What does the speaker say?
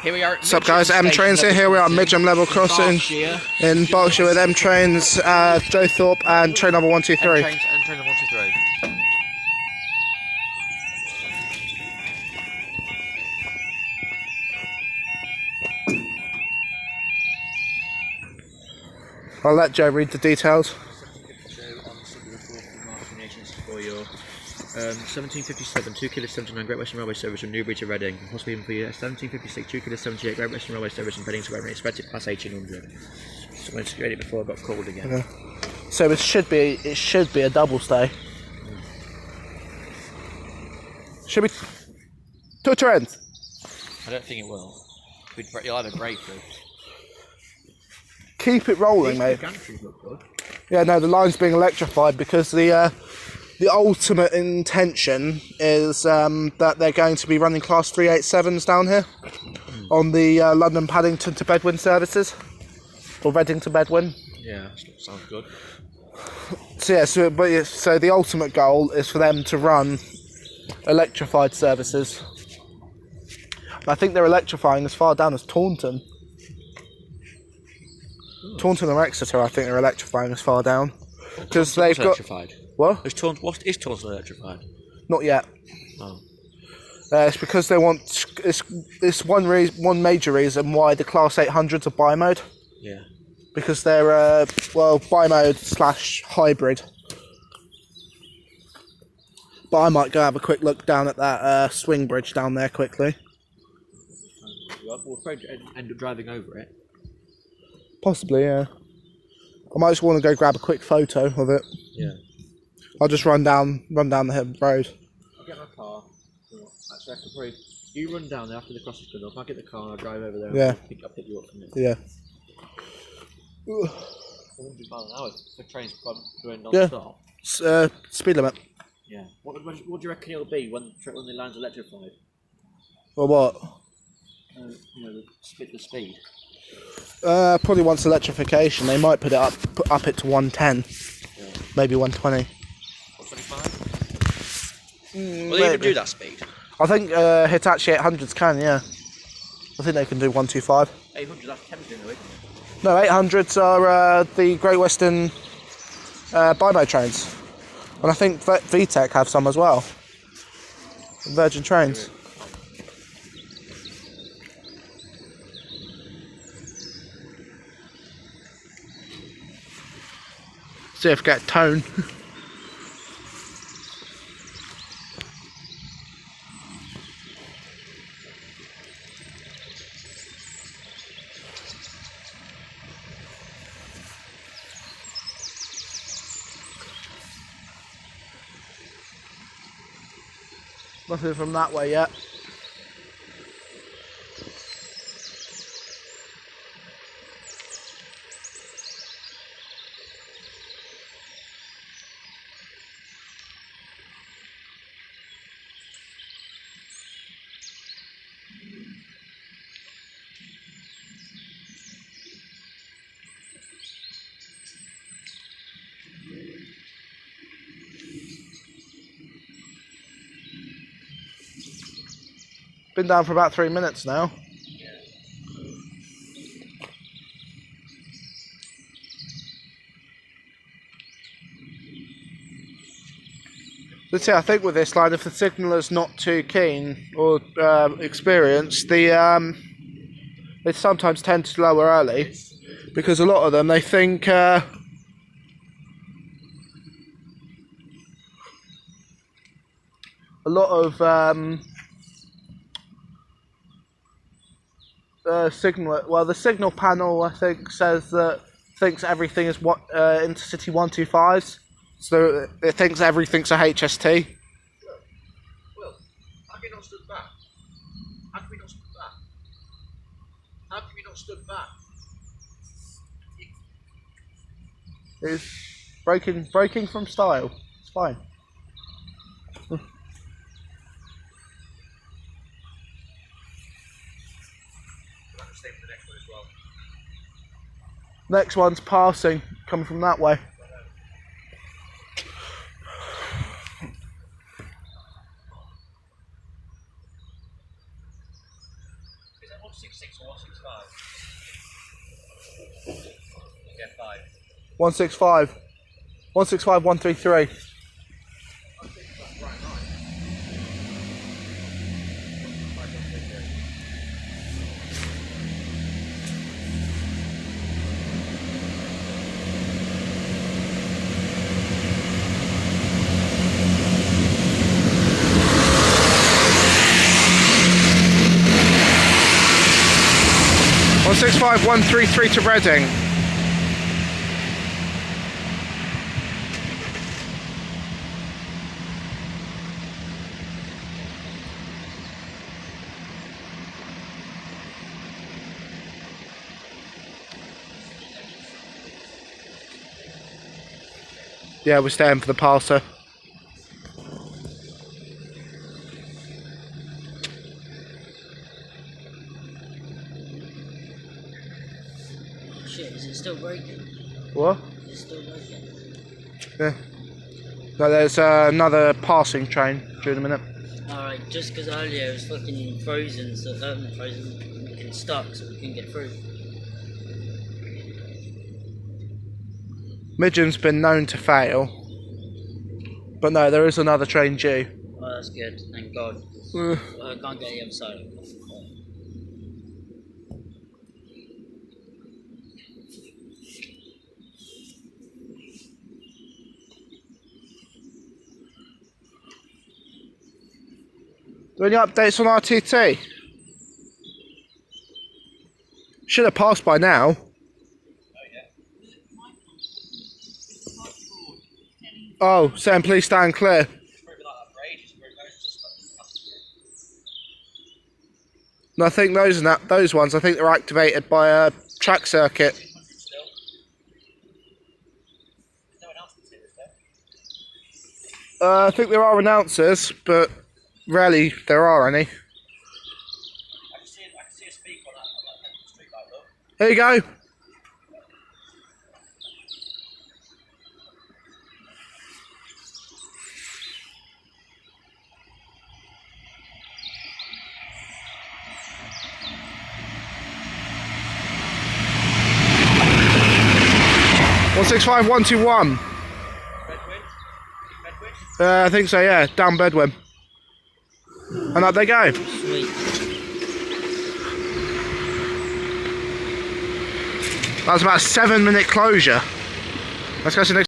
Here we are. What's up, guys? M Trains here we are at Midgham level crossing in Berkshire with M Trains, Joe Thorpe and train number 123. And train number 123. I'll let Joe read the details. For your 1757 2 kilo 79 Great Western Railway service from Newbury to Reading, possibly even for your 1756 2 kilo 78 Great Western Railway service from Reading to Reading, expected past 1800. So I went to get it before I got called again. Yeah. So it should be a double stay. Should be two trains. I don't think it will. You'll have a breakthrough. Keep it rolling, mate. The gantries look good. Yeah, no, the line's being electrified because the ultimate intention is that they're going to be running class 387s down here on the London Paddington to Bedwin services, or Reading to Bedwin. Yeah, sounds good. So yeah, so the ultimate goal is for them to run electrified services. I think they're electrifying as far down as Taunton. Taunton or Exeter, I think they're electrifying as far down because they've got electrified. What? What is Taunton electrified? Not yet. Oh. It's because they want. It's one major reason why the Class 800s are bi-mode. Yeah. Because they're bi-mode / hybrid. But I might go have a quick look down at that swing bridge down there quickly. We'll probably end up driving over it. Possibly, yeah. I might just want to go grab a quick photo of it. Yeah. I'll just run down the road. I'll get my car. Actually, I could probably... You run down there after the crossing's gone up. I'll get the car and I'll drive over there. Yeah. I'll pick you up from there. Yeah. 100 miles an hour for trains going non-stop. Yeah. Speed limit. Yeah. What do you reckon it'll be when the line's electrified? Or what? The speed. Probably once electrification, they might put it to 110, maybe 120. 125? Will they even do that speed? I think Hitachi 800s can, yeah. I think they can do 125. 800, that's tempting though, isn't it? No, 800s are the Great Western bi-mode trains. And I think VTEC have some as well. Virgin Trains. See if I get tone. Nothing from that way yet. Been down for about 3 minutes now. Let's see, I think with this line, if the signaler's not too keen or experienced, they sometimes tend to lower early because a lot of them, they think a lot of the signal panel, I think, thinks everything is intercity 125s, so it thinks everything's a HST. Well, have you not stood back? Have we not stood back? Have we not stood back? It's breaking from style. It's fine. Next one's passing, coming from that way. Is that 166 or 165? Yeah, 5. 165. 165, 133. One 165, 133 to Reading. Yeah, we're staying for the parser. Shit, is it still breaking? What? Is it still breaking? Yeah. No, there's another passing train during a minute. Alright, just because earlier it was fucking frozen, so fucking stuck, so we couldn't get through. Midgham's been known to fail. But no, there is another train due. Oh, that's good, thank God. I can't get the other side. Do any updates on RTT? Should have passed by now. Oh, saying please stand clear. No, I think those ones, I think they're activated by a track circuit. I think there are announcers, but rarely there are any. I can see a speaker on that street light, look. There you go. One 165 121. Bedwin? I think so, yeah. Down Bedwin. And up they go. Sweet. That was about a 7-minute closure. Let's go to the next.